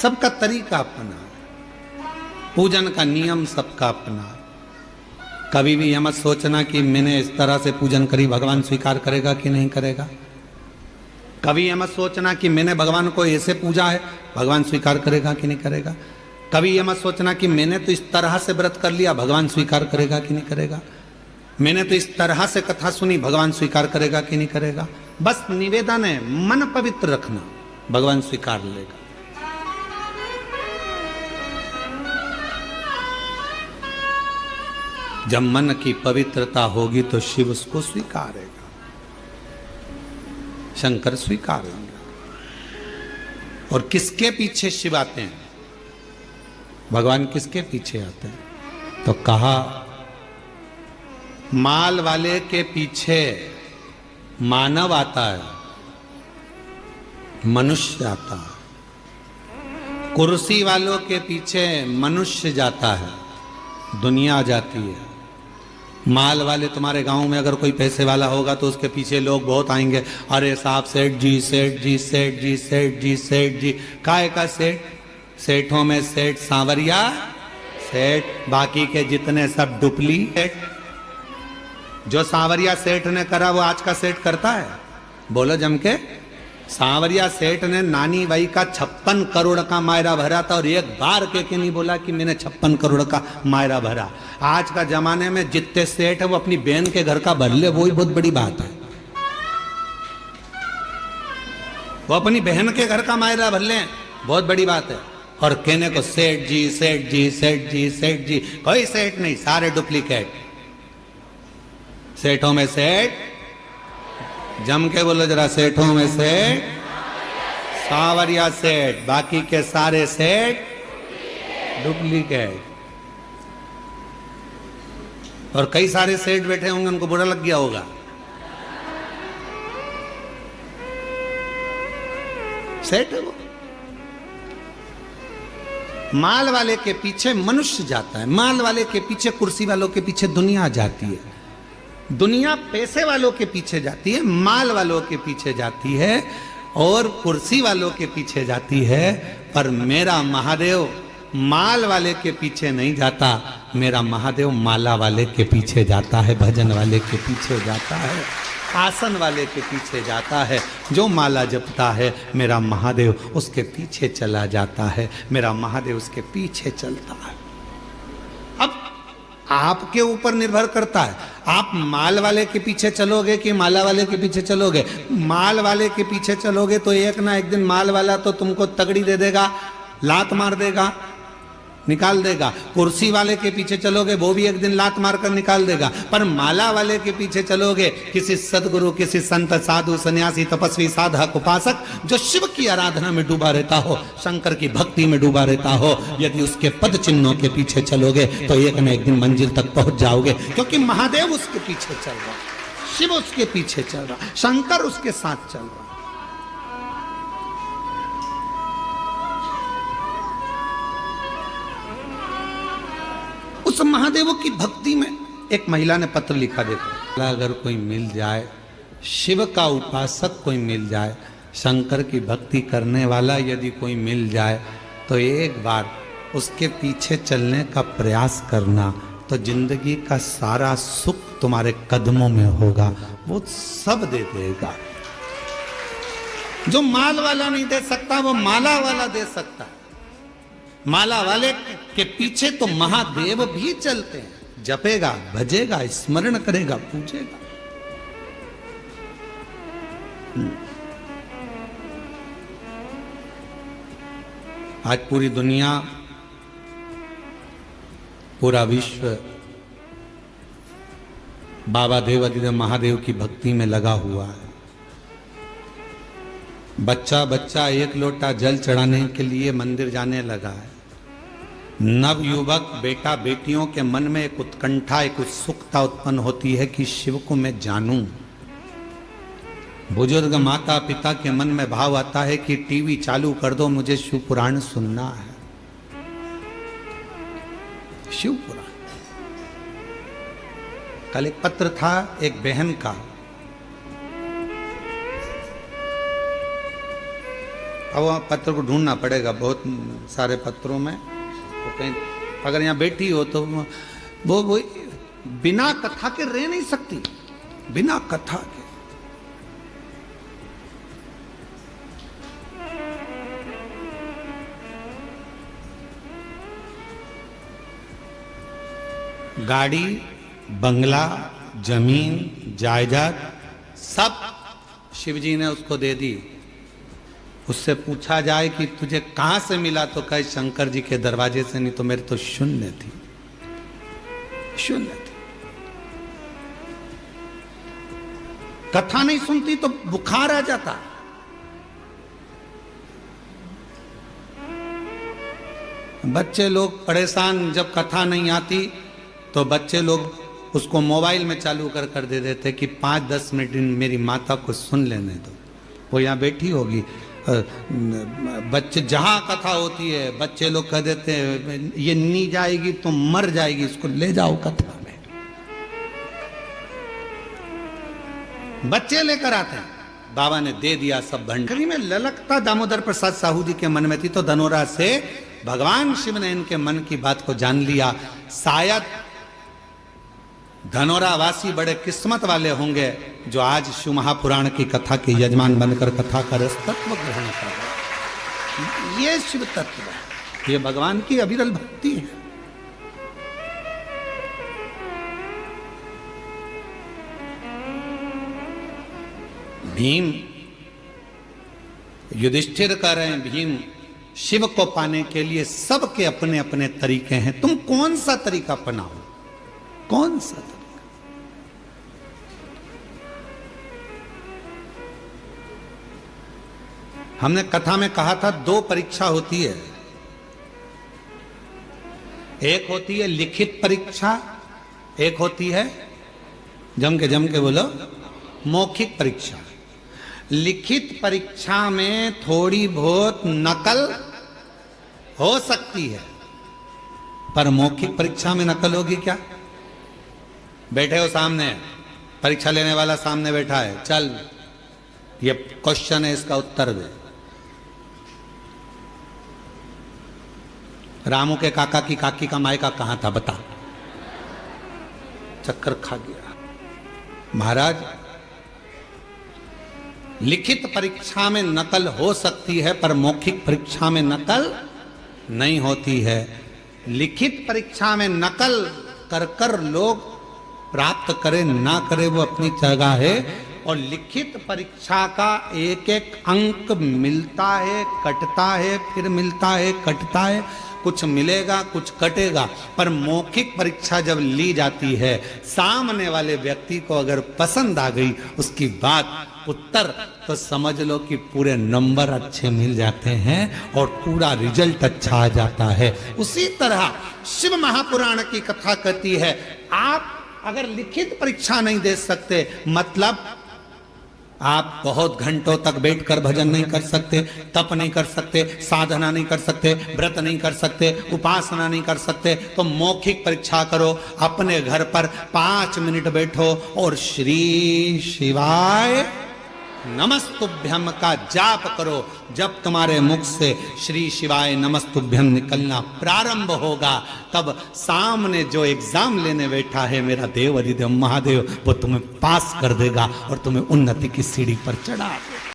सबका तरीका अपना, पूजन का नियम सबका अपना। कभी भी यह मत सोचना कि मैंने इस तरह से पूजन करी भगवान स्वीकार करेगा कि नहीं करेगा। कभी यह मत सोचना कि मैंने भगवान को ऐसे पूजा है, भगवान स्वीकार करेगा कि नहीं करेगा। कभी यह मत सोचना कि मैंने तो इस तरह से व्रत कर लिया, भगवान स्वीकार करेगा कि नहीं करेगा। मैंने तो इस तरह से कथा सुनी, भगवान स्वीकार करेगा कि नहीं करेगा। बस निवेदन है, मन पवित्र रखना, भगवान स्वीकार लेगा। जब मन की पवित्रता होगी तो शिव उसको स्वीकारेगा, शंकर स्वीकारेंगे। और किसके पीछे शिव आते हैं, भगवान किसके पीछे आते हैं? तो कहा माल वाले के पीछे मानव आता है, मनुष्य आता है। कुर्सी वालों के पीछे मनुष्य जाता है, दुनिया जाती है। माल वाले, तुम्हारे गांव में अगर कोई पैसे वाला होगा तो उसके पीछे लोग बहुत आएंगे, अरे साहब सेठ जी, सेठ जी, सेठ जी, सेठ जी, सेठ जी। काय का सेठ? सेठों में सेठ सांवरिया सेठ, बाकी के जितने सब डुप्लीकेट। जो सांवरिया सेठ ने करा वो आज का सेठ करता है? बोलो जम के। सांवरिया सेठ ने नानी बाई का 56 करोड़ का मायरा भरा था और एक बार के नहीं बोला कि मैंने 56 करोड़ का मायरा भरा। आज का जमाने में जितने सेठ है वो अपनी बहन के घर का भर ले, वो ही बहुत बड़ी बात है। वो अपनी बहन के घर का मायरा भर ले, बहुत बड़ी बात है। और कहने को सेठ जी, सेठ जी, सेठ जी, सेठ जी। कोई सेठ नहीं, सारे डुप्लीकेट। सेठों में सेठ, जम के बोलो जरा, सेठों में सेठ, सांवरिया सेठ, बाकी के सारे सेठ डुप्लीकेट। और कई सारे सेठ बैठे होंगे, उनको बुरा लग गया होगा। सेठ है वो। माल वाले के पीछे मनुष्य जाता है, माल वाले के पीछे, कुर्सी वालों के पीछे दुनिया जाती है। दुनिया पैसे वालों के पीछे जाती है, माल वालों के पीछे जाती है और कुर्सी वालों के पीछे जाती है। पर मेरा महादेव माल वाले के पीछे नहीं जाता, मेरा महादेव माला वाले के पीछे जाता है, भजन वाले के पीछे जाता है, आसन वाले के पीछे जाता है। जो माला जपता है मेरा महादेव उसके पीछे चला जाता है, मेरा महादेव उसके पीछे चलता है। अब आपके ऊपर निर्भर करता है, आप माल वाले के पीछे चलोगे कि माला वाले के पीछे चलोगे। माल वाले के पीछे चलोगे तो एक ना एक दिन माल वाला तो तुमको तगड़ी दे देगा, लात मार देगा, निकाल देगा। कुर्सी वाले के पीछे चलोगे वो भी एक दिन लात मारकर निकाल देगा। पर माला वाले के पीछे चलोगे, किसी सदगुरु, किसी संत, साधु, सन्यासी, तपस्वी, साधक, उपासक जो शिव की आराधना में डूबा रहता हो, शंकर की भक्ति में डूबा रहता हो, यदि उसके पद चिन्हों के पीछे चलोगे तो एक न एक दिन मंजिल तक पहुंच जाओगे। क्योंकि महादेव उसके पीछे चल रहा, शिव उसके पीछे चल रहा, शंकर उसके साथ चल रहा। उस महादेव की भक्ति में एक महिला ने पत्र लिखा, देखो, अगर कोई मिल जाए, शिव का उपासक कोई मिल जाए, शंकर की भक्ति करने वाला यदि कोई मिल जाए तो एक बार उसके पीछे चलने का प्रयास करना, तो जिंदगी का सारा सुख तुम्हारे कदमों में होगा, वो सब दे देगा। जो माल वाला नहीं दे सकता वो माला वाला दे सकता है। माला वाले के पीछे तो महादेव भी चलते हैं, जपेगा, भजेगा, स्मरण करेगा, पूजेगा। आज पूरी दुनिया, पूरा विश्व बाबा देवाधिदेव महादेव की भक्ति में लगा हुआ है। बच्चा बच्चा एक लोटा जल चढ़ाने के लिए मंदिर जाने लगा है। नवयुवक बेटा बेटियों के मन में एक उत्कंठा, एक उत्सुकता उत्पन्न होती है कि शिव को मैं जानूं। बुजुर्ग माता पिता के मन में भाव आता है कि टीवी चालू कर दो, मुझे शिव पुराण सुनना है। शिव पुराण। कल एक पत्र था एक बहन का, अब वहाँ पत्र को ढूंढना पड़ेगा बहुत सारे पत्रों में, तो कहीं अगर यहाँ बैठी हो तो वो बिना कथा के रह नहीं सकती, बिना कथा के। गाड़ी, बंगला, जमीन, जायदाद सब शिवजी ने उसको दे दी। उससे पूछा जाए कि तुझे कहां से मिला, तो कहे शंकर जी के दरवाजे से, नहीं तो मेरे तो शून्य थी, शून्य थी। कथा नहीं सुनती तो बुखार आ जाता। बच्चे लोग परेशान, जब कथा नहीं आती तो बच्चे लोग उसको मोबाइल में चालू कर दे देते कि 5-10 मिनट मेरी माता को सुन लेने दो। वो यहाँ बैठी होगी, बच्चे जहां कथा होती है बच्चे लोग कह देते हैं ये नहीं जाएगी तो मर जाएगी, इसको ले जाओ कथा में। बच्चे लेकर आते हैं। बाबा ने दे दिया सब भंडारी में। ललकता दामोदर प्रसाद साहू जी के मन में थी, तो धनोरा से भगवान शिव ने इनके मन की बात को जान लिया। शायद धनोरा वासी बड़े किस्मत वाले होंगे जो आज शिव महापुराण की कथा के यजमान बनकर कथा का रस तत्व ग्रहण कर रहे। ये शिव तत्व है, ये भगवान की अविरल भक्ति है। भीम युधिष्ठिर कह रहे हैं, भीम शिव को पाने के लिए सबके अपने अपने तरीके हैं, तुम कौन सा तरीका अपनाओ, कौन सा तरीका। हमने कथा में कहा था 2 परीक्षा होती है, एक होती है लिखित परीक्षा, एक होती है जम के बोलो मौखिक परीक्षा। लिखित परीक्षा में थोड़ी बहुत नकल हो सकती है, पर मौखिक परीक्षा में नकल होगी क्या? बैठे हो सामने, परीक्षा लेने वाला सामने बैठा है, चल ये क्वेश्चन है, इसका उत्तर दे। रामू के काका की काकी का मायका कहां था बता, चक्कर खा गया। महाराज लिखित परीक्षा में नकल हो सकती है, पर मौखिक परीक्षा में नकल नहीं होती है। लिखित परीक्षा में नकल कर कर लोग प्राप्त करे ना करे वो अपनी जगह है, और लिखित परीक्षा का एक एक अंक मिलता है, कटता है, फिर मिलता है, कटता है, कुछ मिलेगा कुछ कटेगा। पर मौखिक परीक्षा जब ली जाती है, सामने वाले व्यक्ति को अगर पसंद आ गई उसकी बात, उत्तर, तो समझ लो कि पूरे नंबर अच्छे मिल जाते हैं और पूरा रिजल्ट अच्छा आ जाता है। उसी तरह शिव महापुराण की कथा कहती है, आप अगर लिखित परीक्षा नहीं दे सकते, मतलब आप बहुत घंटों तक बैठकर भजन नहीं कर सकते, तप नहीं कर सकते, साधना नहीं कर सकते, व्रत नहीं कर सकते, उपासना नहीं कर सकते, तो मौखिक परीक्षा करो। अपने घर पर 5 मिनट बैठो और श्री शिवाय नमस्तुभ्यम का जाप करो। जब तुम्हारे मुख से श्री शिवाय नमस्तुभ्यम निकलना प्रारंभ होगा, तब सामने जो एग्जाम लेने बैठा है मेरा देव अधिदेव महादेव, वो तुम्हें पास कर देगा और तुम्हें उन्नति की सीढ़ी पर चढ़ा देगा।